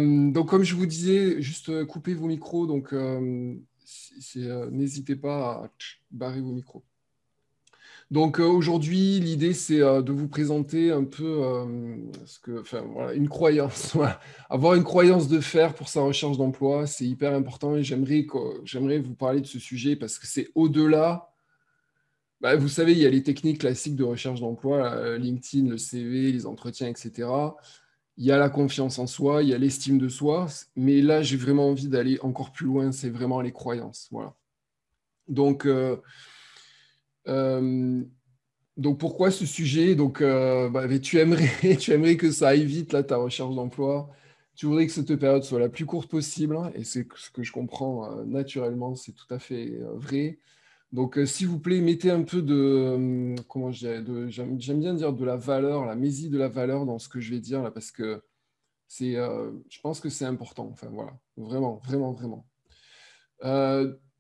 Donc, comme je vous disais, juste coupez vos micros. Donc, n'hésitez pas à barrer vos micros. Donc, aujourd'hui, l'idée, c'est de vous présenter un peu voilà, une croyance. Voilà. Avoir une croyance de faire pour sa recherche d'emploi, c'est hyper important et j'aimerais vous parler de ce sujet parce que c'est au-delà. Bah, vous savez, il y a les techniques classiques de recherche d'emploi, LinkedIn, le CV, les entretiens, etc. Il y a la confiance en soi, il y a l'estime de soi, mais là, j'ai vraiment envie d'aller encore plus loin, c'est vraiment les croyances. Voilà. Donc, euh, donc pourquoi ce sujet? Donc, mais tu aimerais que ça aille vite, là, ta recherche d'emploi. Tu voudrais que cette période soit la plus courte possible, hein, et c'est ce que je comprends naturellement, c'est tout à fait vrai. Donc, s'il vous plaît, mettez un peu comment je dirais, j'aime bien dire de la valeur, la maisie de la valeur dans ce que je vais dire, là, parce que je pense que c'est important. Enfin, voilà, vraiment, vraiment, vraiment.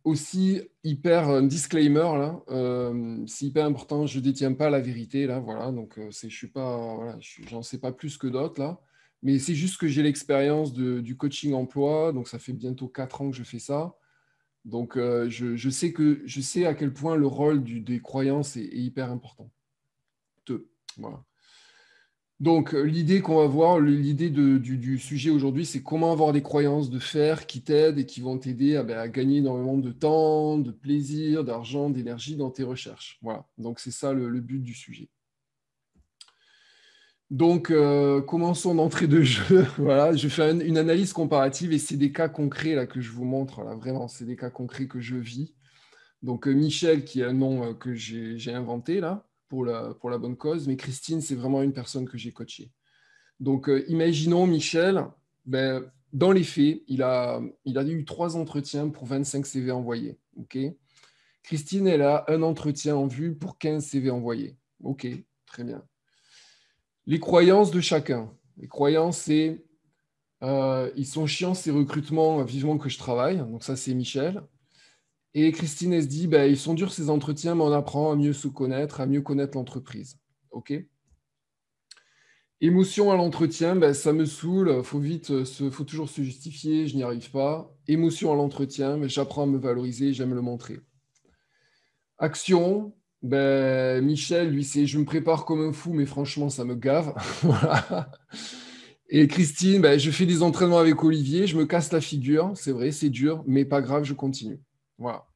Aussi, un disclaimer, là, c'est hyper important, je ne détiens pas la vérité, là, voilà, donc je suis pas, voilà, j'en sais pas plus que d'autres, là, mais c'est juste que j'ai l'expérience du coaching emploi, donc ça fait bientôt 4 ans que je fais ça, donc je sais à quel point le rôle des croyances est hyper important. Voilà. Donc, l'idée qu'on va voir, l'idée du sujet aujourd'hui, c'est comment avoir des croyances de faire qui t'aident et qui vont t'aider à gagner énormément de temps, de plaisir, d'argent, d'énergie dans tes recherches. Voilà, donc c'est ça le but du sujet. Donc, commençons d'entrée de jeu. Voilà, je fais une analyse comparative et c'est des cas concrets là, que je vous montre. Là, vraiment, c'est des cas concrets que je vis. Donc, Michel, qui est un nom que j'ai inventé là, pour la bonne cause, mais Christine, c'est vraiment une personne que j'ai coachée. Donc, imaginons Michel, dans les faits, il a eu 3 entretiens pour 25 CV envoyés. OK. Christine, elle a un entretien en vue pour 15 CV envoyés. OK, très bien. Les croyances de chacun. Les croyances, c'est ils sont chiants ces recrutements, vivement que je travaille. Donc, ça, c'est Michel. Et Christine, elle se dit ils sont durs ces entretiens, mais on apprend à mieux se connaître, à mieux connaître l'entreprise. OK. Émotion à l'entretien, ça me saoule, faut toujours se justifier, je n'y arrive pas. Émotion à l'entretien, j'apprends à me valoriser, j'aime le montrer. Action, Michel, lui, c'est je me prépare comme un fou, mais franchement, ça me gave. Voilà. Et Christine, je fais des entraînements avec Olivier, je me casse la figure, c'est vrai, c'est dur, mais pas grave, je continue. Voilà.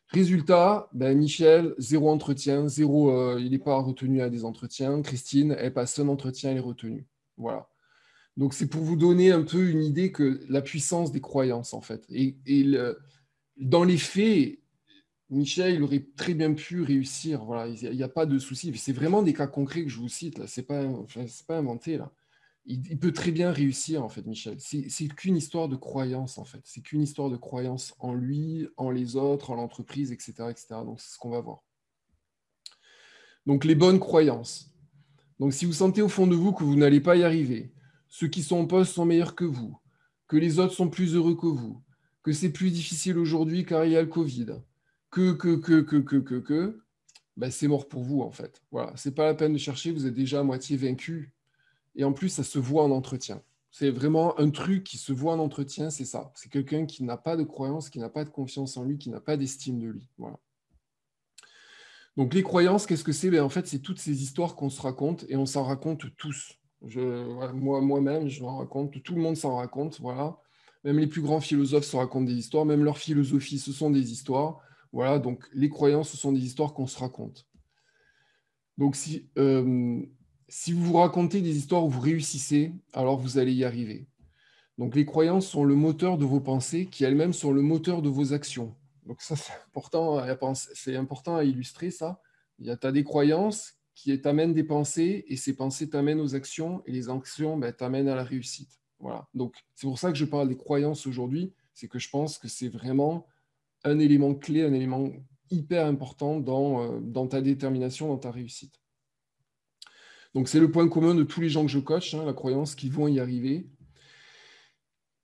Résultat, Michel, 0 entretien, il n'est pas retenu à des entretiens. Christine, elle passe un entretien, elle est retenue. Voilà. Donc, c'est pour vous donner un peu une idée que la puissance des croyances, en fait. Dans les faits, Michel, il aurait très bien pu réussir. Voilà, il n'y a pas de souci. C'est vraiment des cas concrets que je vous cite, là. C'est pas inventé, là. Il peut très bien réussir, en fait, Michel. C'est qu'une histoire de croyance, en fait. C'est qu'une histoire de croyance en lui, en les autres, en l'entreprise, etc., etc. Donc, c'est ce qu'on va voir. Donc, les bonnes croyances. Donc, si vous sentez au fond de vous que vous n'allez pas y arriver, ceux qui sont en poste sont meilleurs que vous, que les autres sont plus heureux que vous, que c'est plus difficile aujourd'hui car il y a le Covid, c'est mort pour vous, en fait. Voilà, c'est pas la peine de chercher, vous êtes déjà à moitié vaincu. Et en plus, ça se voit en entretien. C'est vraiment un truc qui se voit en entretien, c'est ça. C'est quelqu'un qui n'a pas de croyance, qui n'a pas de confiance en lui, qui n'a pas d'estime de lui. Voilà. Donc les croyances, qu'est-ce que c'est? En fait, c'est toutes ces histoires qu'on se raconte et on s'en raconte tous. Voilà, moi-même, je m'en raconte, tout le monde s'en raconte, voilà. Même les plus grands philosophes se racontent des histoires, même leur philosophie, ce sont des histoires. Voilà, donc les croyances, ce sont des histoires qu'on se raconte. Donc si vous vous racontez des histoires où vous réussissez, alors vous allez y arriver. Donc les croyances sont le moteur de vos pensées, qui elles-mêmes sont le moteur de vos actions. Donc ça, c'est important à illustrer ça. Tu as des croyances qui t'amènent des pensées, et ces pensées t'amènent aux actions, et les actions t'amènent à la réussite. Voilà. Donc c'est pour ça que je parle des croyances aujourd'hui, c'est que je pense que c'est vraiment un élément clé, un élément hyper important dans ta détermination, dans ta réussite. Donc c'est le point commun de tous les gens que je coach, la croyance qu'ils vont y arriver.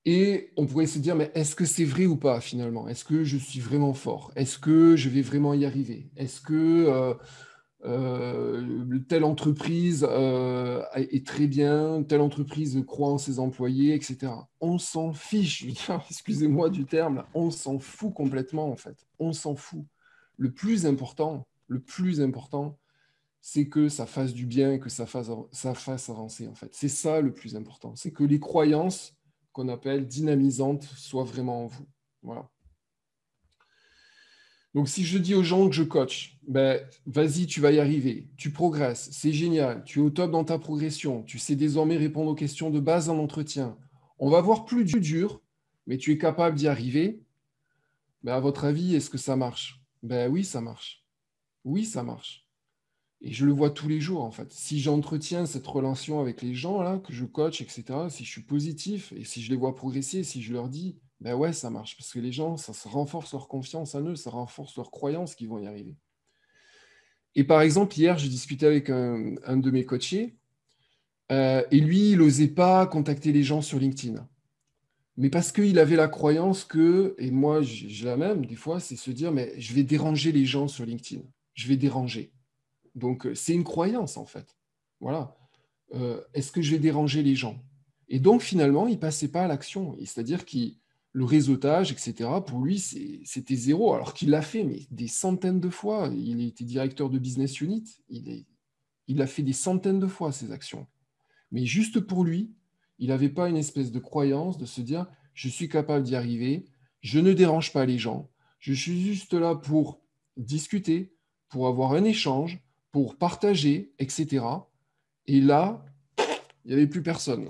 Et on pourrait se dire, mais est-ce que c'est vrai ou pas finalement? Est-ce que je suis vraiment fort? Est-ce que je vais vraiment y arriver? Est-ce que telle entreprise est très bien, telle entreprise croit en ses employés, etc. On s'en fiche, excusez-moi du terme, là, on s'en fout complètement en fait. On s'en fout. Le plus important, c'est que ça fasse du bien et que ça fasse avancer en fait. C'est ça le plus important. C'est que les croyances qu'on appelle dynamisantes soient vraiment en vous. Voilà. Donc, si je dis aux gens que je coach, ben, vas-y, tu vas y arriver, tu progresses, c'est génial, tu es au top dans ta progression, tu sais désormais répondre aux questions de base en entretien. On va voir plus dur, mais tu es capable d'y arriver. Ben, à votre avis, est-ce que ça marche? Ben oui, ça marche. Oui, ça marche. Et je le vois tous les jours, en fait. Si j'entretiens cette relation avec les gens là, que je coach, etc., si je suis positif et si je les vois progresser, si je leur dis, ben ouais, ça marche. Parce que les gens, ça se renforce leur confiance en eux, ça renforce leur croyance qu'ils vont y arriver. Et par exemple, hier, je discutais avec un de mes coachés, et lui, il n'osait pas contacter les gens sur LinkedIn. Mais parce qu'il avait la croyance que, et moi j'ai la même, des fois, c'est se dire, mais je vais déranger les gens sur LinkedIn. Je vais déranger. Donc, c'est une croyance, en fait. Voilà. Est-ce que je vais déranger les gens? Et donc, finalement, il ne passait pas à l'action. C'est-à-dire que le réseautage, etc., pour lui, c'était zéro, alors qu'il l'a fait, mais des centaines de fois. Il était directeur de business unit. Il a fait des centaines de fois ces actions. Mais juste pour lui, il n'avait pas une espèce de croyance de se dire, je suis capable d'y arriver, je ne dérange pas les gens, je suis juste là pour discuter, pour avoir un échange, pour partager, etc. Et là, il n'y avait plus personne.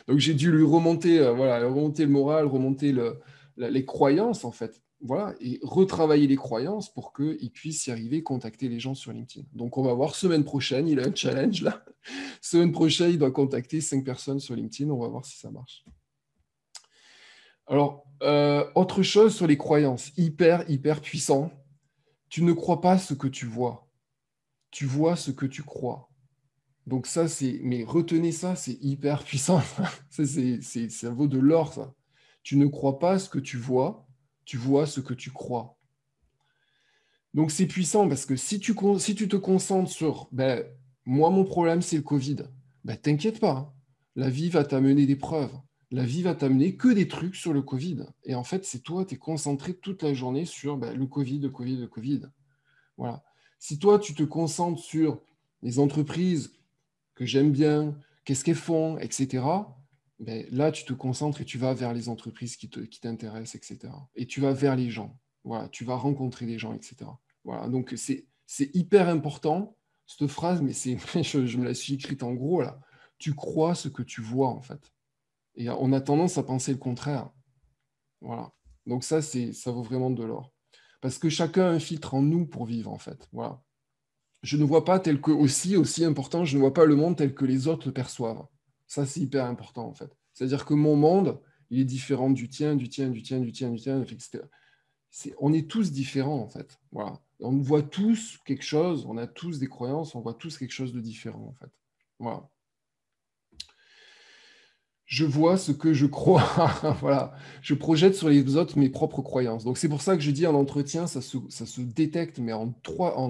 Donc j'ai dû lui remonter, voilà, remonter le moral, remonter les croyances, en fait. Voilà, et retravailler les croyances pour qu'il puisse y arriver, contacter les gens sur LinkedIn. Donc on va voir semaine prochaine, il a un challenge là. Semaine prochaine, il doit contacter 5 personnes sur LinkedIn. On va voir si ça marche. Alors, autre chose sur les croyances, hyper puissant. Tu ne crois pas ce que tu vois. Tu vois ce que tu crois. Donc ça, mais retenez ça, c'est hyper puissant. Ça vaut de l'or, ça. Tu ne crois pas ce que tu vois ce que tu crois. Donc c'est puissant parce que si tu te concentres sur, ben, moi, mon problème, c'est le Covid, ben, t'inquiète pas, hein. La vie va t'amener des preuves. La vie va t'amener que des trucs sur le Covid. Et en fait, c'est toi, tu es concentré toute la journée sur ben, le Covid, le Covid, le Covid. Voilà. Si toi, tu te concentres sur les entreprises que j'aime bien, qu'est-ce qu'elles font, etc., ben, là, tu te concentres et tu vas vers les entreprises qui t'intéressent, etc. Et tu vas vers les gens. Voilà, tu vas rencontrer des gens, etc. Voilà, donc c'est hyper important, cette phrase, mais je me la suis écrite en gros, là. Tu crois ce que tu vois, en fait. Et on a tendance à penser le contraire. Voilà. Donc ça vaut vraiment de l'or. Parce que chacun a un filtre en nous pour vivre, en fait. Voilà. Je ne vois pas tel que, aussi important, je ne vois pas le monde tel que les autres le perçoivent. Ça, c'est hyper important, en fait. C'est-à-dire que mon monde, il est différent du tien, du tien, du tien, du tien, du tien, etc. On est tous différents, en fait. Voilà. On voit tous quelque chose, on a tous des croyances, on voit tous quelque chose de différent, en fait. Voilà. Je vois ce que je crois. Voilà. Je projette sur les autres mes propres croyances. Donc, c'est pour ça que je dis en entretien, ça se détecte, mais en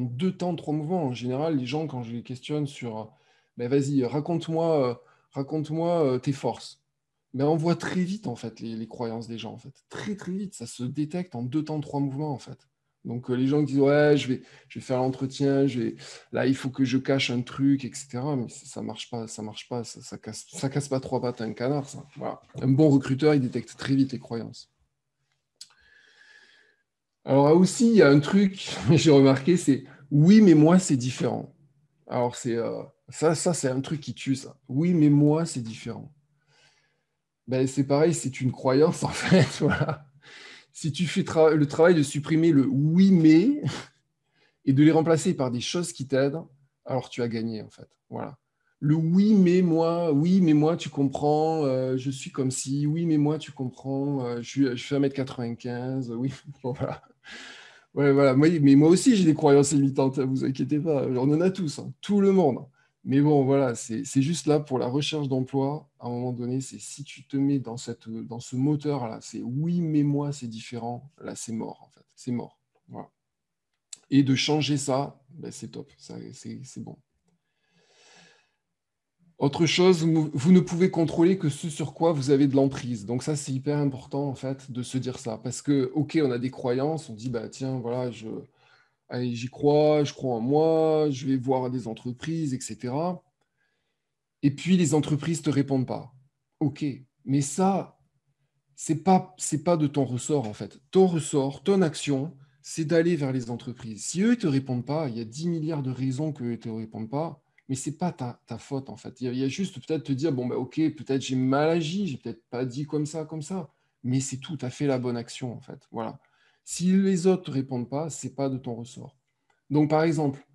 2 temps, 3 mouvements. En général, les gens, quand je les questionne sur, ben vas-y, raconte-moi tes forces. Mais on voit très vite, en fait, les croyances des gens, en fait. Très, très vite. Ça se détecte en 2 temps, 3 mouvements, en fait. Donc, les gens qui disent, ouais, je vais faire l'entretien, là, il faut que je cache un truc, etc. Mais ça marche pas, ça casse pas 3 pattes à un canard, ça. Voilà. Un bon recruteur, il détecte très vite les croyances. Alors, là aussi, il y a un truc, j'ai remarqué, c'est, oui, mais moi, c'est différent. Alors, ça, c'est un truc qui tue, ça. Oui, mais moi, c'est différent. Ben, c'est pareil, c'est une croyance, en fait. Voilà. Si tu fais le travail de supprimer le oui, mais et de les remplacer par des choses qui t'aident, alors tu as gagné, en fait. Voilà. Le oui, mais moi, tu comprends, je suis comme si, oui, mais moi, tu comprends, je fais 1m95, oui, bon, voilà. Ouais, voilà. Mais moi aussi, j'ai des croyances limitantes, ne vous inquiétez pas, on en a tous, hein, tout le monde. Mais bon, voilà, c'est juste là pour la recherche d'emploi. À un moment donné, c'est si tu te mets dans ce moteur-là, c'est oui, mais moi, c'est différent. Là, c'est mort, en fait. C'est mort. Voilà. Et de changer ça, ben, c'est top, c'est bon. Autre chose, vous ne pouvez contrôler que ce sur quoi vous avez de l'emprise. Donc ça, c'est hyper important, en fait, de se dire ça. Parce que, OK, on a des croyances, on dit, bah tiens, voilà, allez, j'y crois, je crois en moi, je vais voir des entreprises, etc. Et puis, les entreprises ne te répondent pas. OK, mais ça, c'est pas de ton ressort, en fait. Ton ressort, ton action, c'est d'aller vers les entreprises. Si eux ne te répondent pas, il y a 10 milliards de raisons qu'eux ne te répondent pas, mais ce n'est pas ta faute, en fait. Il y a juste peut-être te dire, bon, bah, OK, peut-être j'ai mal agi, j'ai peut-être pas dit comme ça, mais c'est tout, tu as fait la bonne action, en fait. Voilà. Si les autres ne te répondent pas, ce n'est pas de ton ressort. Donc, par exemple,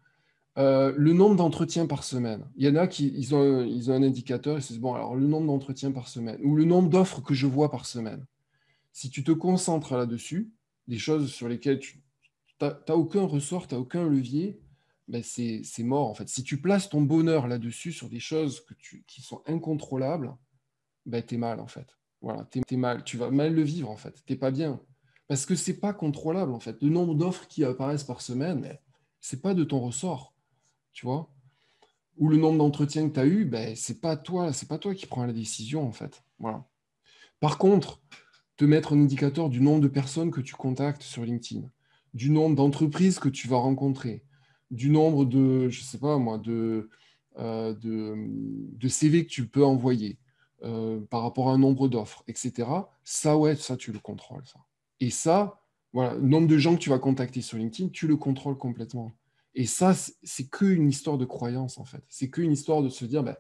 le nombre d'entretiens par semaine. Il y en a qui ils ont un indicateur, ils se disent, bon, alors le nombre d'entretiens par semaine, ou le nombre d'offres que je vois par semaine. Si tu te concentres là-dessus, des choses sur lesquelles tu n'as aucun ressort, tu n'as aucun levier, ben c'est mort en fait. Si tu places ton bonheur là-dessus, sur des choses qui sont incontrôlables, ben tu es mal en fait. Voilà, tu es mal, tu vas mal le vivre en fait, tu n'es pas bien. Parce que c'est pas contrôlable en fait. Le nombre d'offres qui apparaissent par semaine, ben, c'est pas de ton ressort, tu vois. Ou le nombre d'entretiens que tu as eu, ben, c'est pas toi qui prends la décision en fait. Voilà. Par contre, te mettre un indicateur du nombre de personnes que tu contactes sur LinkedIn, du nombre d'entreprises que tu vas rencontrer, du nombre de, je sais pas moi, de CV que tu peux envoyer par rapport à un nombre d'offres, etc. Ça, ouais, ça, tu le contrôles, ça. Et ça, voilà, le nombre de gens que tu vas contacter sur LinkedIn, tu le contrôles complètement. Et ça, c'est qu'une histoire de croyance, en fait. C'est qu'une histoire de se dire, ben,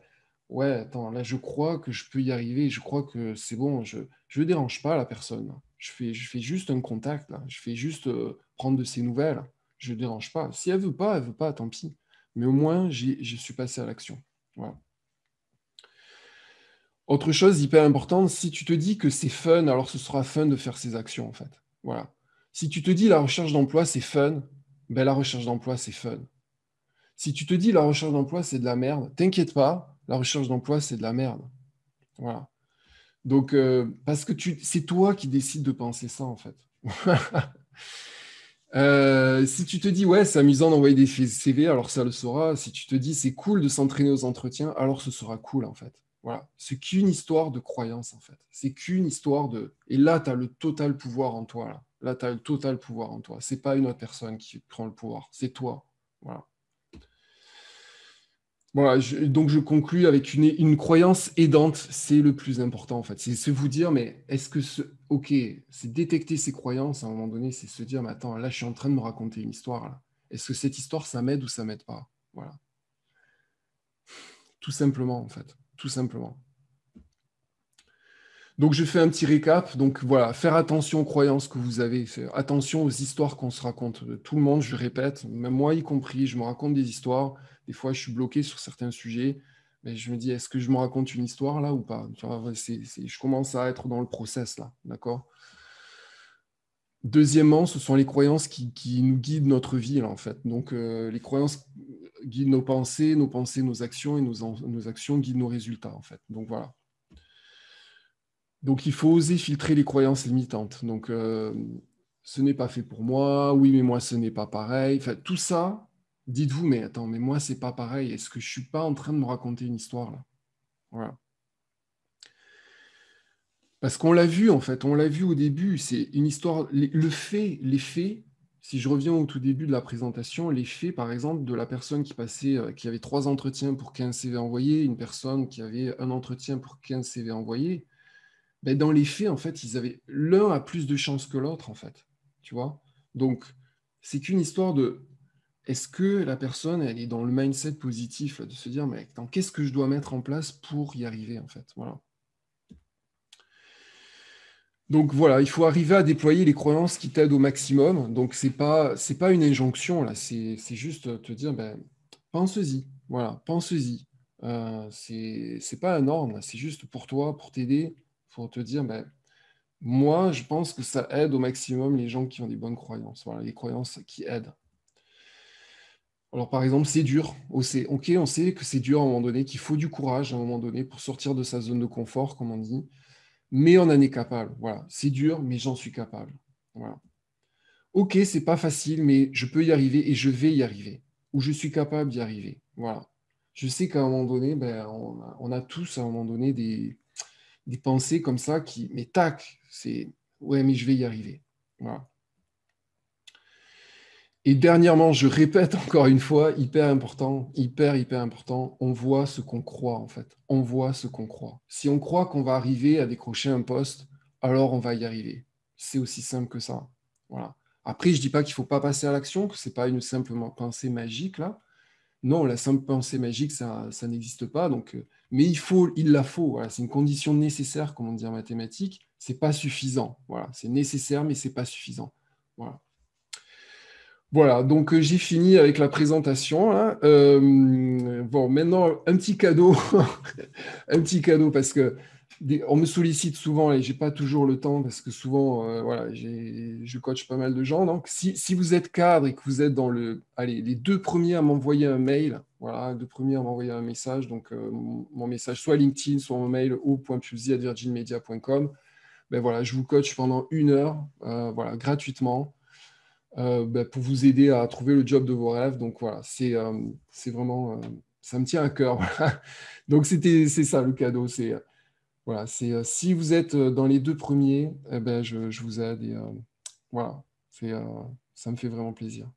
ouais, attends, là, je crois que je peux y arriver, je crois que c'est bon, je ne dérange pas la personne. Je fais juste un contact, là. Je fais juste prendre de ses nouvelles. Je ne dérange pas. Si elle veut pas, tant pis. Mais au moins, je suis passé à l'action. Voilà. Autre chose hyper importante, si tu te dis que c'est fun, alors ce sera fun de faire ces actions, en fait. Voilà. Si tu te dis la recherche d'emploi, c'est fun, ben la recherche d'emploi, c'est fun. Si tu te dis la recherche d'emploi, c'est de la merde, t'inquiète pas, la recherche d'emploi, c'est de la merde. Voilà. Donc, parce que c'est toi qui décides de penser ça, en fait. Si tu te dis, ouais, c'est amusant d'envoyer des CV, alors ça le sera. Si tu te dis, c'est cool de s'entraîner aux entretiens, alors ce sera cool, en fait. Voilà. C'est qu'une histoire de croyance, en fait. C'est qu'une histoire de... Et là, tu as le total pouvoir en toi. Là tu as le total pouvoir en toi. C'est pas une autre personne qui prend le pouvoir. C'est toi. Voilà. Voilà, donc je conclus avec une croyance aidante, c'est le plus important en fait. C'est se vous dire, mais est-ce que ok, c'est détecter ces croyances à un moment donné, c'est se dire, mais attends, là je suis en train de me raconter une histoire là. Est-ce que cette histoire ça m'aide ou ça m'aide pas? Voilà, tout simplement en fait, tout simplement. Donc je fais un petit récap. Donc voilà, faire attention aux croyances que vous avez, faire attention aux histoires qu'on se raconte. Tout le monde, je le répète, même moi y compris, je me raconte des histoires. Des fois, je suis bloqué sur certains sujets, mais je me dis, est-ce que je me raconte une histoire là ou pas? Tu vois, je commence à être dans le process là, d'accord? Deuxièmement, ce sont les croyances qui nous guident notre vie là, en fait. Donc les croyances guident nos pensées, nos actions, et nos actions guident nos résultats en fait. Donc voilà. Donc, il faut oser filtrer les croyances limitantes. Donc, ce n'est pas fait pour moi. Oui, mais moi, ce n'est pas pareil. Enfin, tout ça, dites-vous, mais attends, mais moi, c'est pas pareil. Est-ce que je suis pas en train de me raconter une histoire là? Voilà. Parce qu'on l'a vu, en fait, on l'a vu au début. C'est une histoire. Les faits, si je reviens au tout début de la présentation, les faits, par exemple, de la personne qui avait 3 entretiens pour 15 CV envoyés, une personne qui avait un entretien pour 15 CV envoyés. Ben, dans les faits, en fait, l'un a plus de chances que l'autre, en fait. Tu vois? Donc, c'est qu'une histoire de est-ce que la personne, elle est dans le mindset positif, là, de se dire, mais attends, qu'est-ce que je dois mettre en place pour y arriver, en fait? Voilà. Donc voilà, il faut arriver à déployer les croyances qui t'aident au maximum. Donc c'est pas une injonction là, c'est juste te dire ben pense-y, voilà, pense-y. C'est pas un ordre, c'est juste pour toi, pour t'aider, pour te dire ben moi, je pense que ça aide au maximum les gens qui ont des bonnes croyances. Voilà, les croyances qui aident. Alors, par exemple, c'est dur. Ok, on sait que c'est dur à un moment donné, qu'il faut du courage à un moment donné pour sortir de sa zone de confort, comme on dit. Mais on en est capable. Voilà, c'est dur, mais j'en suis capable. Voilà. ok, c'est pas facile, mais je peux y arriver et je vais y arriver. Ou je suis capable d'y arriver. Voilà. Je sais qu'à un moment donné, ben, on a tous à un moment donné des pensées comme ça qui, mais tac, c'est ouais, mais je vais y arriver. Voilà. Et dernièrement, je répète encore une fois, hyper important, hyper important, on voit ce qu'on croit en fait. On voit ce qu'on croit. Si on croit qu'on va arriver à décrocher un poste, alors on va y arriver. C'est aussi simple que ça. Voilà. Après, je dis pas qu'il faut pas passer à l'action, que c'est pas une simple pensée magique là. Non, la simple pensée magique, ça n'existe pas. Donc, mais il la faut. Voilà, c'est une condition nécessaire, comme on dit en mathématiques. C'est pas suffisant. Voilà, c'est nécessaire, mais c'est pas suffisant. Voilà. Voilà, donc j'ai fini avec la présentation, hein. Bon, maintenant, un petit cadeau, un petit cadeau, parce que on me sollicite souvent et j'ai pas toujours le temps, parce que souvent, voilà, je coach pas mal de gens. Donc, si vous êtes cadre et que vous êtes dans allez, les deux premiers à m'envoyer un mail, voilà, deux premiers à m'envoyer un message, donc mon message soit LinkedIn, soit mon mail au.pulsi@virginmedia.com, ben voilà, je vous coach pendant 1 heure, voilà, gratuitement. Ben, pour vous aider à trouver le job de vos rêves. Donc voilà, c'est vraiment, ça me tient à cœur. Voilà. Donc c'est ça le cadeau. Voilà, si vous êtes dans les deux premiers, eh ben, je vous aide et voilà, ça me fait vraiment plaisir.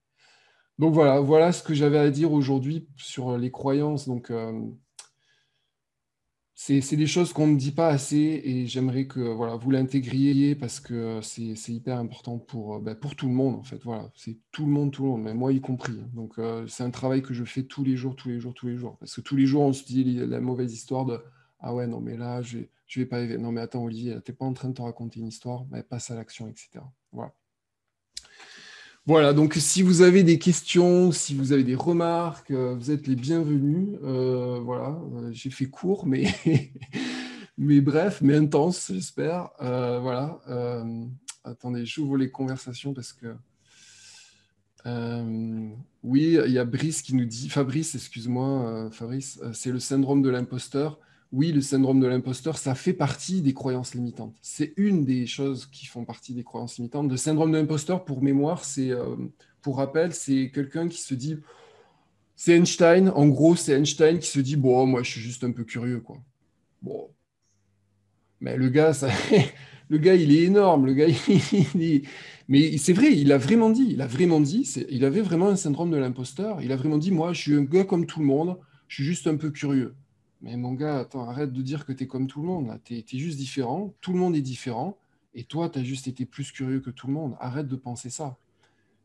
Donc voilà ce que j'avais à dire aujourd'hui sur les croyances. Donc c'est des choses qu'on ne dit pas assez et j'aimerais que voilà, vous l'intégriez parce que c'est hyper important ben, pour tout le monde en fait. Voilà, c'est tout le monde, mais moi y compris. Donc c'est un travail que je fais tous les jours, tous les jours, tous les jours. Parce que tous les jours, on se dit la mauvaise histoire de ah ouais, non, mais là, je vais pas arriver. Non, mais attends, Olivier, t'es pas en train de te raconter une histoire, mais passe à l'action, etc. Voilà. Voilà, donc si vous avez des questions, si vous avez des remarques, vous êtes les bienvenus. Voilà, j'ai fait court, mais, mais bref, mais intense, j'espère. Voilà. Attendez, j'ouvre les conversations parce que oui, il y a Brice qui nous dit, Fabrice, excuse-moi, Fabrice, c'est le syndrome de l'imposteur. Oui, le syndrome de l'imposteur, ça fait partie des croyances limitantes. C'est une des choses qui font partie des croyances limitantes. Le syndrome de l'imposteur, pour mémoire, pour rappel, c'est quelqu'un qui se dit, c'est Einstein, en gros, c'est Einstein qui se dit, bon, moi, je suis juste un peu curieux, quoi. Bon, mais le gars, le gars, il est énorme. Le gars, mais c'est vrai, il a vraiment dit, il avait vraiment un syndrome de l'imposteur. Il a vraiment dit, moi, je suis un gars comme tout le monde, je suis juste un peu curieux. Mais mon gars, attends, arrête de dire que tu es comme tout le monde. Tu es juste différent. Tout le monde est différent. Et toi, tu as juste été plus curieux que tout le monde. Arrête de penser ça.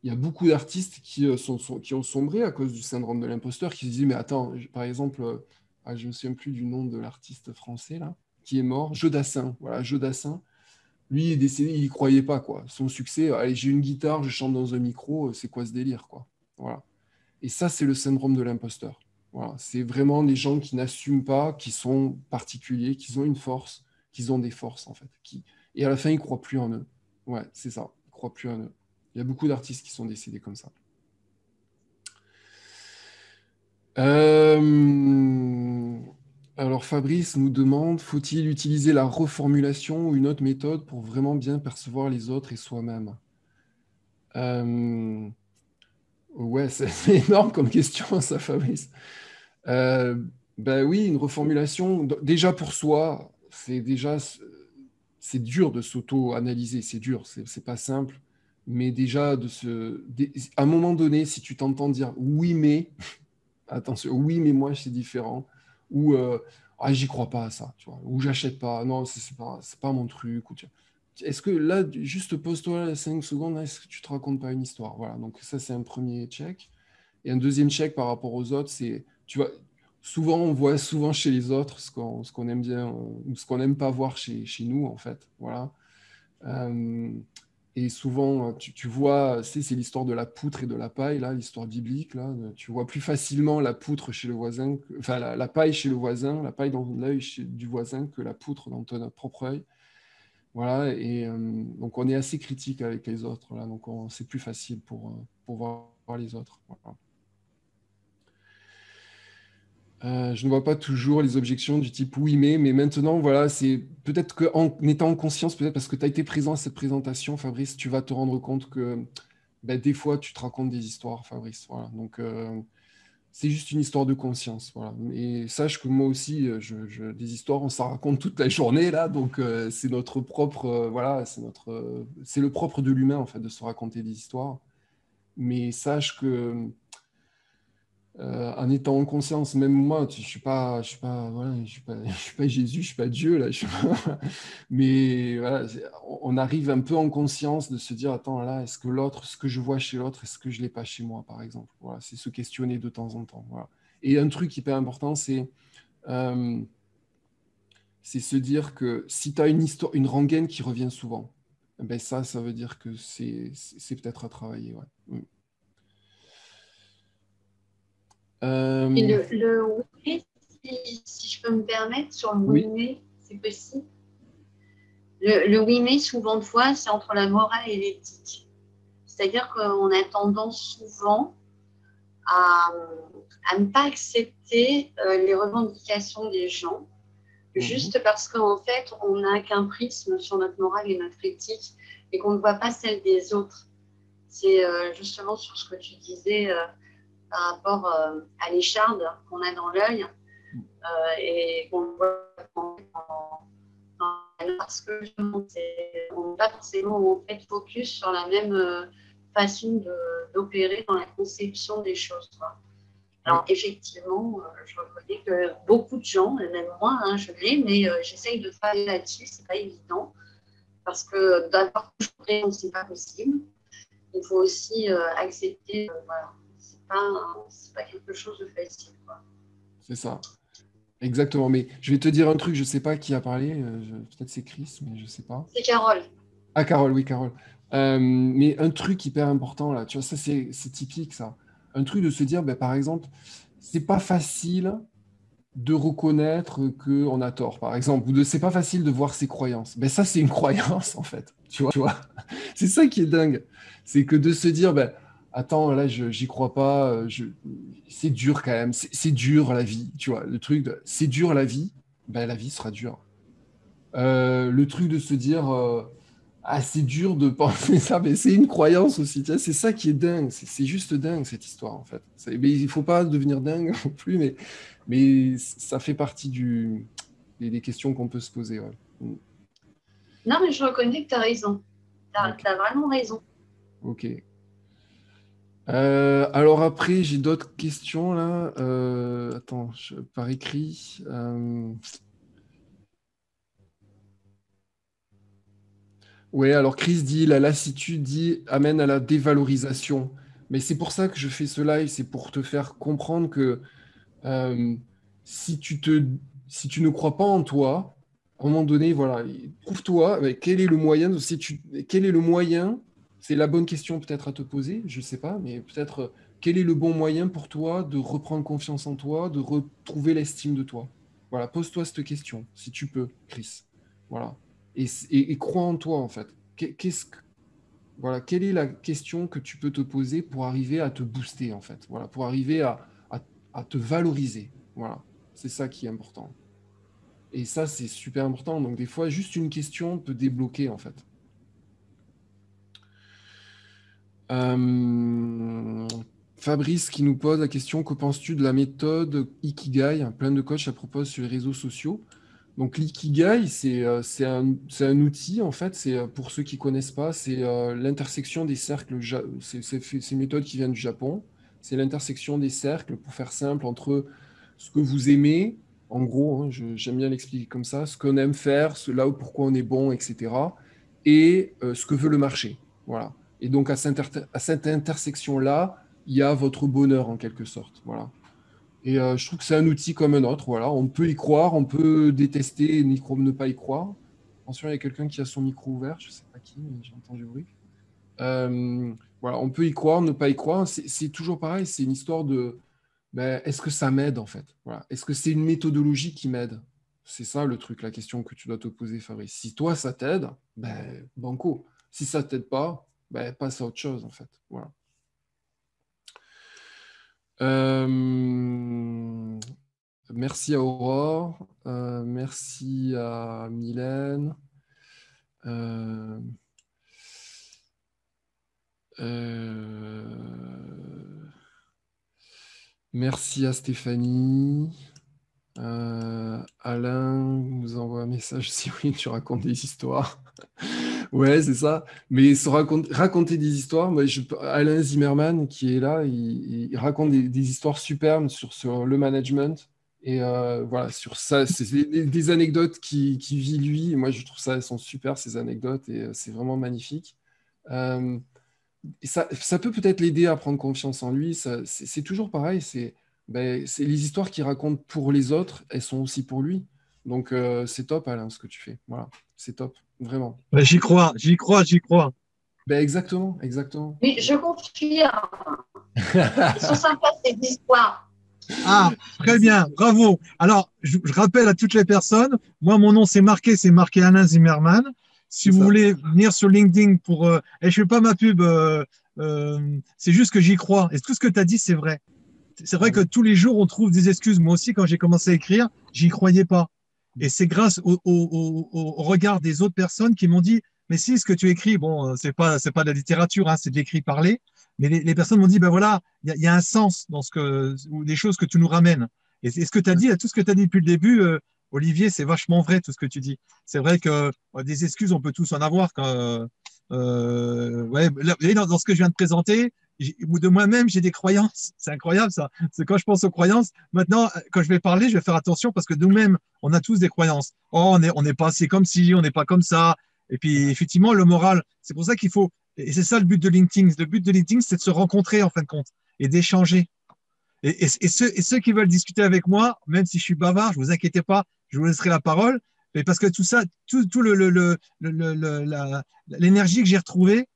Il y a beaucoup d'artistes qui ont sombré à cause du syndrome de l'imposteur, qui se disent, mais attends, par exemple, je ne me souviens plus du nom de l'artiste français, là, qui est mort, Jodassin. Voilà, Jodassin. Lui, il est décédé, il y croyait pas, quoi. Son succès, allez, j'ai une guitare, je chante dans un micro, c'est quoi ce délire, quoi. Voilà. Et ça, c'est le syndrome de l'imposteur. Voilà. C'est vraiment des gens qui n'assument pas, qui sont particuliers, qui ont une force, qui ont des forces, en fait. Et à la fin, ils ne croient plus en eux. Ouais, c'est ça. Ils ne croient plus en eux. Il y a beaucoup d'artistes qui sont décédés comme ça. Alors Fabrice nous demande, faut-il utiliser la reformulation ou une autre méthode pour vraiment bien percevoir les autres et soi-même? Euh, Ouais, c'est énorme comme question, ça, Fabrice. Euh, ben oui, une reformulation, déjà pour soi, c'est dur de s'auto-analyser, c'est dur, c'est pas simple. Mais déjà, à un moment donné, si tu t'entends dire oui, mais, attention, oui, mais moi, c'est différent, ou ah, j'y crois pas à ça, tu vois, ou j'achète pas, non, c'est pas mon truc, est-ce que là, juste pose-toi 5 secondes, là, est-ce que tu te racontes pas une histoire? Voilà, donc ça, c'est un premier check. Et un deuxième check par rapport aux autres, c'est, tu vois, souvent, on voit souvent chez les autres ce qu'on aime bien ou ce qu'on n'aime pas voir chez nous, en fait. Voilà. Euh, et souvent, tu vois, c'est l'histoire de la poutre et de la paille, là, l'histoire biblique. Là. Tu vois plus facilement la poutre chez le voisin, enfin la paille chez le voisin, la paille dans l'œil du voisin que la poutre dans ton propre œil. Voilà, et donc on est assez critique avec les autres, là, donc c'est plus facile pour voir les autres. Voilà. Je ne vois pas toujours les objections du type oui, mais maintenant, voilà, c'est peut-être qu'en étant en conscience, peut-être parce que tu as été présent à cette présentation, Fabrice, tu vas te rendre compte que ben, des fois, tu te racontes des histoires, Fabrice. Voilà. Donc, c'est juste une histoire de conscience. Voilà. Et sache que moi aussi, des histoires, on s'en raconte toute la journée, là. Donc, c'est notre propre, voilà, c'est le propre de l'humain, en fait, de se raconter des histoires. Mais sache que en étant en conscience, même moi, voilà, je suis pas Jésus, je suis pas Dieu là, mais voilà, on arrive un peu en conscience de se dire, attends là, est-ce que l'autre, ce que je vois chez l'autre, est-ce que je l'ai pas chez moi, par exemple. Voilà, c'est se questionner de temps en temps. Voilà. Et un truc hyper important, euh, c'est se dire que si tu as une histoire, une rengaine qui revient souvent, ben ça veut dire que c'est peut-être à travailler. Ouais. Mm. Et Euh, le oui, si je peux me permettre, sur le oui oui. mais, c'est possible. Le oui mais, souvent de fois, c'est entre la morale et l'éthique. C'est-à-dire qu'on a tendance souvent à, à ne pas accepter les revendications des gens, Mhm. juste parce qu'en fait, on n'a qu'un prisme sur notre morale et notre éthique et qu'on ne voit pas celle des autres. C'est justement sur ce que tu disais par rapport à l'écharde qu'on a dans l'œil et qu'on voit parce que on n'est pas forcément en fait focus sur la même façon d'opérer dans la conception des choses. Quoi. Oui, Alors effectivement, je reconnais que beaucoup de gens, même moi, hein, je l'ai, mais j'essaye de travailler là-dessus, c'est pas évident, parce que d'avoir toujours raison, c'est pas possible. Il faut aussi accepter, voilà, c'est pas quelque chose de facile. Quoi. c'est ça. Exactement, mais je vais te dire un truc, je sais pas qui a parlé, peut-être c'est Chris, mais je sais pas. C'est Carole. Ah, Carole, oui, Carole. Mais un truc hyper important là, tu vois, ça c'est typique ça. Un truc de se dire, ben, par exemple, c'est pas facile de reconnaître qu'on a tort, par exemple, ou de c'est pas facile de voir ses croyances. Ben ça, c'est une croyance en fait, tu vois. C'est ça qui est dingue, c'est que de se dire, ben attends, là, j'y crois pas, c'est dur quand même, c'est dur la vie, tu vois. Le truc, c'est dur la vie, ben la vie sera dure. Le truc de se dire, ah, c'est dur de penser ça, mais c'est une croyance aussi. Tu vois, c'est ça qui est dingue. C'est juste dingue, cette histoire, en fait. Mais il ne faut pas devenir dingue non plus, mais ça fait partie des questions qu'on peut se poser. Ouais. Mm. Non, mais je reconnais que tu as raison. Tu Ok. as vraiment raison. Ok. Alors après, j'ai d'autres questions là. Attends, par écrit. Oui, alors Chris dit la lassitude dit amène à la dévalorisation. Mais c'est pour ça que je fais ce live, c'est pour te faire comprendre que euh, si tu te, si tu ne crois pas en toi, à un moment donné, voilà, trouve-toi quel est le moyen, quel est le moyen, c'est la bonne question peut-être à te poser, je ne sais pas, mais peut-être quel est le bon moyen pour toi de reprendre confiance en toi, de retrouver l'estime de toi. Voilà, pose-toi cette question, si tu peux, Chris. Voilà. Et crois en toi, en fait. Voilà, quelle est la question que tu peux te poser pour arriver à te booster, en fait. Voilà, pour arriver à te valoriser. Voilà, c'est ça qui est important. Et ça, c'est super important. Donc, des fois, juste une question peut débloquer, en fait. Euh, Fabrice qui nous pose la question, que penses-tu de la méthode Ikigai? Plein de coachs la proposent sur les réseaux sociaux. Donc l'ikigai, c'est un outil, en fait, c'est pour ceux qui ne connaissent pas, c'est l'intersection des cercles, c'est une méthode qui vient du Japon, c'est l'intersection des cercles, pour faire simple, entre ce que vous aimez, en gros, hein, j'aime bien l'expliquer comme ça, ce qu'on aime faire, là où pourquoi on est bon, etc., et ce que veut le marché. Voilà. Et donc à cette intersection-là, il y a votre bonheur, en quelque sorte. Voilà. Et je trouve que c'est un outil comme un autre. Voilà. On peut y croire, on peut détester, ne pas y croire. Attention, il y a quelqu'un qui a son micro ouvert, je ne sais pas qui, mais j'ai entendu le bruit. Voilà, on peut y croire, ne pas y croire. C'est toujours pareil, c'est une histoire de ben, est-ce que ça m'aide en fait? Voilà. Est-ce que c'est une méthodologie qui m'aide? C'est ça le truc, la question que tu dois te poser, Fabrice. Si toi, ça t'aide, ben, banco. Si ça ne t'aide pas, ben, passe à autre chose en fait. Voilà. Euh, Merci à Aurore, merci à Mylène. Euh, Euh, Merci à Stéphanie. Alain nous envoie un message si oui, tu racontes des histoires. Ouais, c'est ça. Mais raconter des histoires, moi, Alain Zimmerman qui est là, il raconte des histoires superbes sur le management. Et voilà, sur ça, c'est des anecdotes qui vit lui. Et moi, je trouve ça, elles sont super, ces anecdotes, et c'est vraiment magnifique. Euh, et ça peut peut-être l'aider à prendre confiance en lui. C'est toujours pareil. C'est les histoires qu'il raconte pour les autres, elles sont aussi pour lui. Donc, c'est top, Alain, ce que tu fais. Voilà, c'est top, vraiment. Ben, j'y crois, j'y crois, j'y crois. Ben, exactement, exactement. Oui, je confirme. Ils sont sympas, ces histoires. Ah, très bien, bravo. Alors, je rappelle à toutes les personnes, moi, mon nom, c'est marqué Alain Zimmerman. Si vous voulez venir sur LinkedIn pour... et je ne fais pas ma pub, c'est juste que j'y crois. Et tout ce que tu as dit, c'est vrai. C'est vrai que tous les jours, on trouve des excuses. Moi aussi, quand j'ai commencé à écrire, j'y croyais pas. Et c'est grâce au regard des autres personnes qui m'ont dit, mais si, ce que tu écris, bon, c'est pas de la littérature, hein, c'est de l'écrit parlé. Mais les personnes m'ont dit, ben voilà, il y a un sens dans ou des choses que tu nous ramènes. Et ce que tu as dit, tout ce que tu as dit depuis le début, Olivier, c'est vachement vrai, tout ce que tu dis. C'est vrai que des excuses, on peut tous en avoir. Ouais, là, dans ce que je viens de présenter, de moi-même, j'ai des croyances. C'est incroyable, ça. C'est quand je pense aux croyances. Maintenant, quand je vais parler, je vais faire attention parce que nous-mêmes, on a tous des croyances. Oh, on n'est pas assez comme ci, on n'est pas comme ça. Et puis, effectivement, le moral, c'est pour ça qu'il faut. Et c'est ça le but de LinkedIn. Le but de LinkedIn, c'est de se rencontrer, en fin de compte, et d'échanger. Et ceux qui veulent discuter avec moi, même si je suis bavard, je ne vous inquiétez pas, je vous laisserai la parole. Mais parce que tout ça, l'énergie que j'ai retrouvée,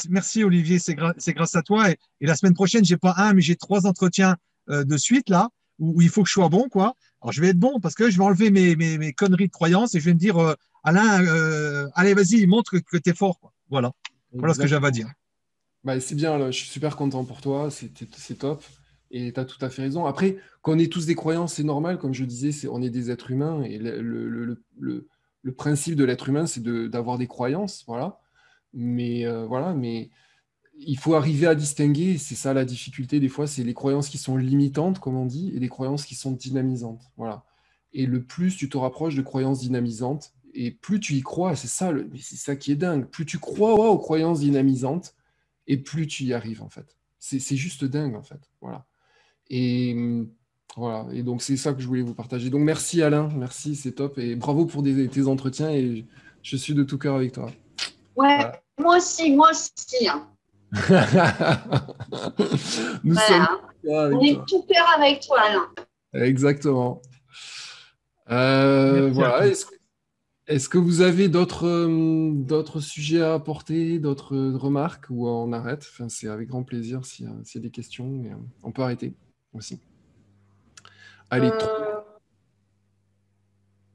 merci Olivier, c'est grâce à toi. Et la semaine prochaine, j'ai pas un, mais j'ai 3 entretiens de suite là, où il faut que je sois bon, quoi. Alors je vais être bon parce que je vais enlever mes conneries de croyances et je vais me dire, Alain, allez, vas-y, montre que tu es fort, quoi. Voilà. Voilà ce que j'avais à dire. Bah, c'est bien, là, je suis super content pour toi, c'est top. Et tu as tout à fait raison. Après, qu'on ait tous des croyances, c'est normal. Comme je disais, on est des êtres humains. Et le principe de l'être humain, c'est d'avoir des croyances. Voilà. Mais il faut arriver à distinguer. C'est ça la difficulté des fois, c'est les croyances qui sont limitantes, comme on dit, et les croyances qui sont dynamisantes. Voilà. Et le plus tu te rapproches de croyances dynamisantes, et plus tu y crois, mais c'est ça qui est dingue. Plus tu crois aux croyances dynamisantes, et plus tu y arrives, en fait. C'est juste dingue, en fait. Voilà. Et voilà. Et donc, c'est ça que je voulais vous partager. Donc, merci Alain, merci, c'est top. Et bravo pour tes entretiens. Et je suis de tout cœur avec toi. Ouais, voilà. Moi aussi. Hein. Nous sommes on est tout cœur avec toi, Alain. Exactement. Voilà. Est-ce que vous avez d'autres sujets à apporter, d'autres remarques, ou on arrête? Enfin, c'est avec grand plaisir s'il y a des questions, mais on peut arrêter aussi. Allez.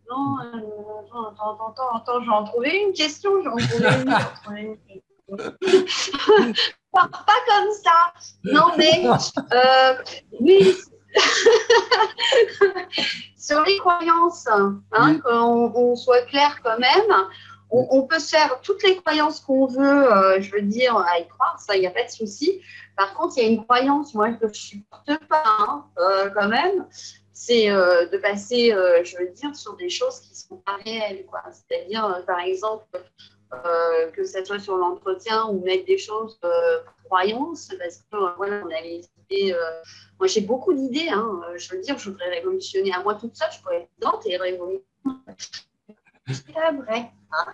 Non, attends, j'en trouvais une question. Pas comme ça. Non, mais oui. Sur les croyances, hein, oui. Qu'on soit clair quand même, on peut faire toutes les croyances qu'on veut, je veux dire, à y croire, ça, il n'y a pas de souci. Par contre, il y a une croyance, moi, que je ne supporte pas, hein, quand même, c'est de passer, je veux dire, sur des choses qui ne sont pas réelles, quoi. C'est-à-dire, par exemple, que ce soit sur l'entretien ou mettre des choses croyances, parce que voilà, on a les idées. Moi, j'ai beaucoup d'idées. Hein, je veux dire, je voudrais révolutionner à moi toute seule. Je pourrais être dedans et révolutionner. C'est pas vrai. Hein.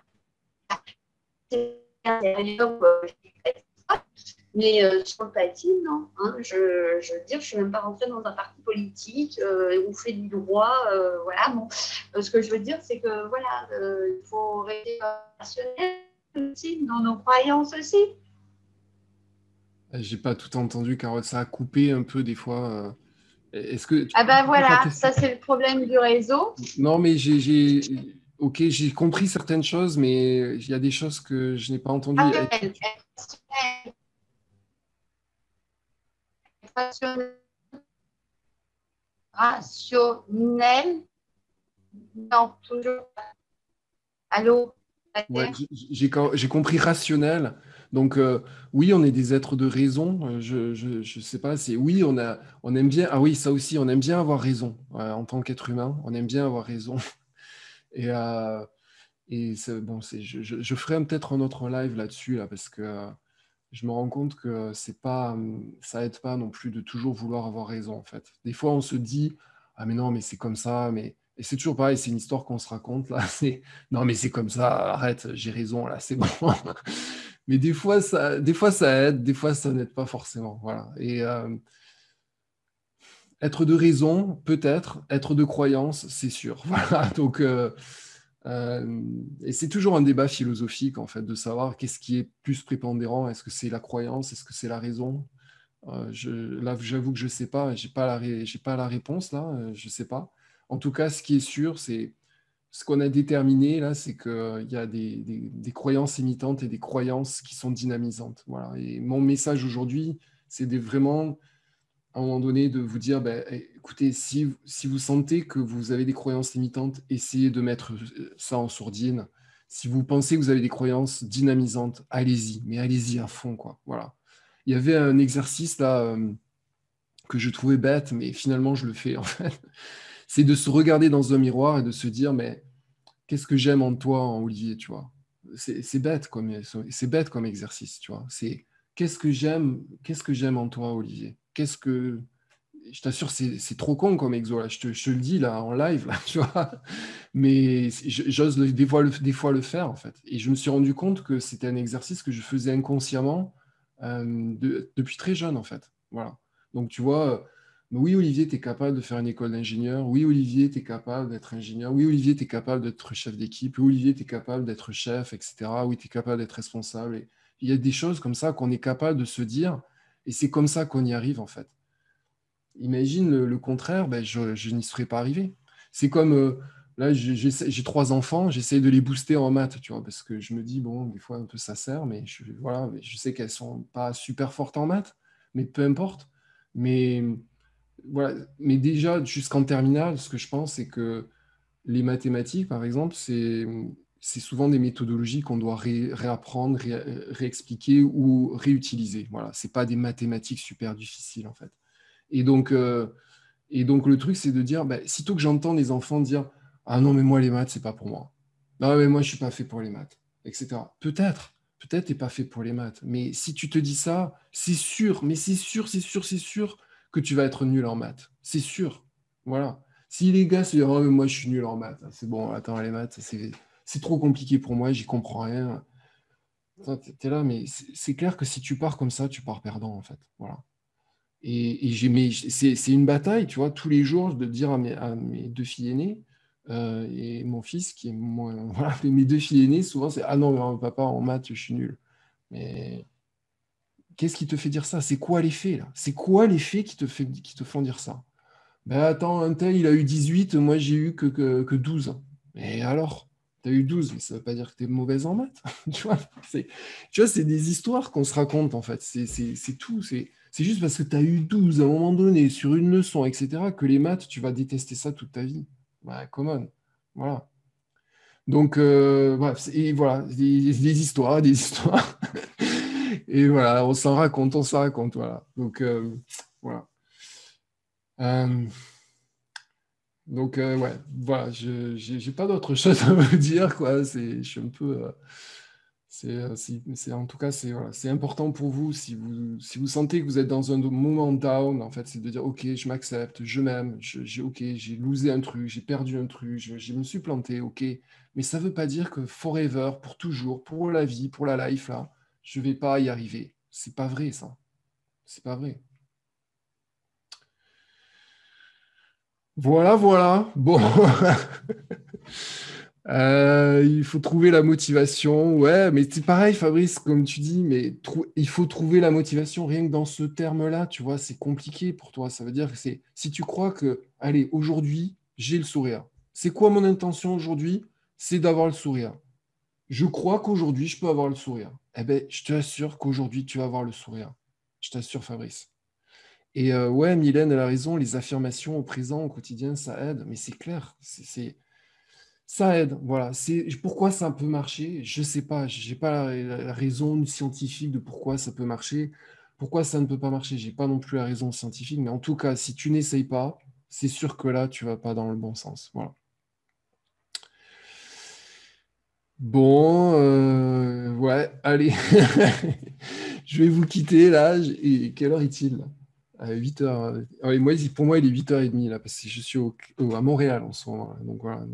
Mais sur le papier, non. Hein, je veux dire, je ne suis même pas rentrée dans un parti politique où fait du droit. Voilà. Bon. Ce que je veux dire, c'est que voilà, il faut rester rationnel aussi dans nos croyances aussi. J'ai pas tout entendu, Carole. Ça a coupé un peu des fois. Est-ce que ah ben voilà, ça c'est le problème du réseau. Non, mais j'ai compris certaines choses, mais il y a des choses que je n'ai pas entendues. Rationnel. Non, toujours. Allô? Ouais, j'ai compris rationnel. Donc, oui, on est des êtres de raison. Je sais pas, c'est oui, on aime bien. Ah oui, ça aussi, on aime bien avoir raison. En tant qu'être humain, on aime bien avoir raison. Et, bon, je ferai peut-être un autre live là-dessus, là, parce que je me rends compte que c'est pas, ça aide pas non plus de toujours vouloir avoir raison, en fait. Des fois, on se dit, ah mais non, mais c'est comme ça, mais et c'est toujours pareil, c'est une histoire qu'on se raconte là. C'est non, mais c'est comme ça, arrête, j'ai raison là, c'est bon. Mais des fois, ça aide, des fois, ça n'aide pas forcément. Voilà. Et être de raison, peut-être, être de croyance, c'est sûr. Voilà. Donc, et c'est toujours un débat philosophique, en fait, de savoir qu'est-ce qui est plus prépondérant. Est-ce que c'est la croyance? Est-ce que c'est la raison? Là, j'avoue que je ne sais pas. J'ai pas la réponse, là. Je ne sais pas. En tout cas, ce qui est sûr, c'est ce qu'on a déterminé, là, c'est qu'il y a des croyances imitantes et des croyances qui sont dynamisantes. Voilà. Et mon message aujourd'hui, c'est vraiment à un moment donné de vous dire, ben, écoutez, si vous sentez que vous avez des croyances limitantes, essayez de mettre ça en sourdine. Si vous pensez que vous avez des croyances dynamisantes, allez-y, mais allez-y à fond, quoi. Voilà. Il y avait un exercice là que je trouvais bête, mais finalement je le fais en fait. C'est de se regarder dans un miroir et de se dire, mais qu'est-ce que j'aime en toi, en Olivier, tu vois. C'est bête comme exercice, tu vois. C'est qu'est-ce que j'aime en toi, Olivier. Je t'assure, c'est trop con comme exo, là. Je te le dis, là, en live, là, tu vois. Mais j'ose des fois le faire, en fait. Et je me suis rendu compte que c'était un exercice que je faisais inconsciemment depuis très jeune, en fait. Voilà. Donc, tu vois, oui, Olivier, tu es capable de faire une école d'ingénieur. Oui, Olivier, tu es capable d'être ingénieur. Oui, Olivier, tu es capable d'être chef d'équipe. Oui, Olivier, tu es capable d'être chef, etc. Oui, tu es capable d'être responsable. Et il y a des choses comme ça qu'on est capable de se dire, et c'est comme ça qu'on y arrive, en fait. Imagine le contraire, ben, je n'y serais pas arrivé. C'est comme, là, j'ai 3 enfants, j'essaie de les booster en maths, tu vois, parce que je me dis, bon, des fois, un peu ça sert, mais voilà, mais je sais qu'elles sont pas super fortes en maths, mais peu importe. Mais voilà, mais déjà, jusqu'en terminale, ce que je pense, c'est que les mathématiques, par exemple, c'est souvent des méthodologies qu'on doit réapprendre, réexpliquer ou réutiliser. Voilà, c'est pas des mathématiques super difficiles, en fait. Et donc, le truc, c'est de dire, bah, sitôt que j'entends des enfants dire, ah non, mais moi, les maths, c'est pas pour moi. Non, mais moi, je suis pas fait pour les maths, etc. Peut-être t'es pas fait pour les maths. Mais si tu te dis ça, c'est sûr, mais c'est sûr que tu vas être nul en maths. C'est sûr. Voilà. Si les gars se disent, oh, mais moi, je suis nul en maths, c'est bon, attends, les maths, c'est trop compliqué pour moi, j'y comprends rien. T'es là, mais c'est clair que si tu pars comme ça, tu pars perdant, en fait. Voilà. Mais c'est une bataille, tu vois, tous les jours, de dire à mes 2 filles aînées et mon fils, qui est voilà, mes 2 filles aînées, souvent c'est ah non, mais papa, en maths, je suis nul. Mais qu'est-ce qui te fait dire ça? C'est quoi les faits, là? C'est quoi les faits qui te font dire ça? Ben attends, un tel, il a eu 18, moi j'ai eu que 12. Et alors? Tu as eu 12, mais ça ne veut pas dire que tu es mauvaise en maths. Tu vois, c'est des histoires qu'on se raconte, en fait. C'est tout. C'est juste parce que tu as eu 12 à un moment donné sur une leçon, etc., que les maths, tu vas détester ça toute ta vie. Ouais, come on. Voilà. Donc, bref, et voilà, des histoires, des histoires. Et voilà, on s'en raconte, voilà. Donc, voilà. Euh, ouais, voilà, j'ai pas d'autre chose à vous dire, quoi. Je suis un peu. En tout cas, voilà, c'est important pour vous. Si vous sentez que vous êtes dans un moment down, en fait, c'est de dire, OK, je m'accepte, je m'aime, OK, j'ai losé un truc, j'ai perdu un truc, je me suis planté, OK. Mais ça veut pas dire que forever, pour toujours, pour la vie, pour la life, là, je vais pas y arriver. C'est pas vrai, ça. C'est pas vrai. Voilà, voilà. Bon. Il faut trouver la motivation. Ouais, mais c'est pareil, Fabrice, comme tu dis, mais il faut trouver la motivation rien que dans ce terme-là, tu vois, c'est compliqué pour toi. Ça veut dire que si tu crois que, allez, aujourd'hui, j'ai le sourire. C'est quoi mon intention aujourd'hui? C'est d'avoir le sourire. Je crois qu'aujourd'hui, je peux avoir le sourire. Eh bien, je t'assure qu'aujourd'hui, tu vas avoir le sourire. Je t'assure, Fabrice. Et ouais, Mylène, elle a raison, les affirmations au présent, au quotidien, ça aide, mais c'est clair. Ça aide, voilà. Pourquoi ça peut marcher, je ne sais pas. Je n'ai pas la raison scientifique de pourquoi ça peut marcher. Pourquoi ça ne peut pas marcher, je n'ai pas non plus la raison scientifique. Mais en tout cas, si tu n'essayes pas, c'est sûr que là, tu ne vas pas dans le bon sens. Voilà. Bon, ouais, allez. Je vais vous quitter là. Et quelle heure est-il là? À 8h. Ouais, moi, pour moi, il est 8h30 là, parce que je suis à Montréal en ce moment. Là. Donc voilà.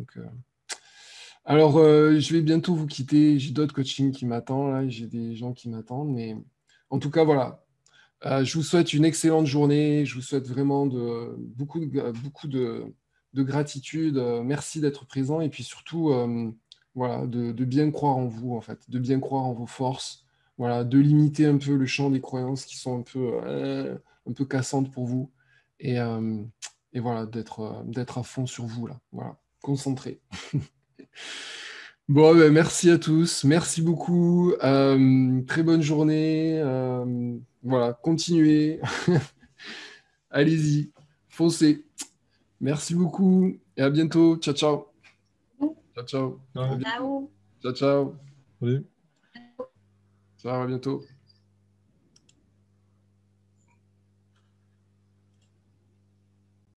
Alors, je vais bientôt vous quitter. J'ai d'autres coachings qui m'attendent là. J'ai des gens qui m'attendent. Mais en tout cas, voilà. Je vous souhaite une excellente journée. Je vous souhaite vraiment beaucoup de gratitude. Merci d'être présent. Et puis surtout, voilà, de bien croire en vous, en fait. De bien croire en vos forces. Voilà, de limiter un peu le champ des croyances qui sont un peu cassantes pour vous. Et voilà, d'être à fond sur vous, là. Voilà, concentré. Bon, ben, merci à tous. Merci beaucoup. Très bonne journée. Voilà, continuez. Allez-y, foncez. Merci beaucoup et à bientôt. Ciao, ciao. Ciao, ciao. Ciao. Ciao. Ciao, ciao. Salut. Ciao, à bientôt.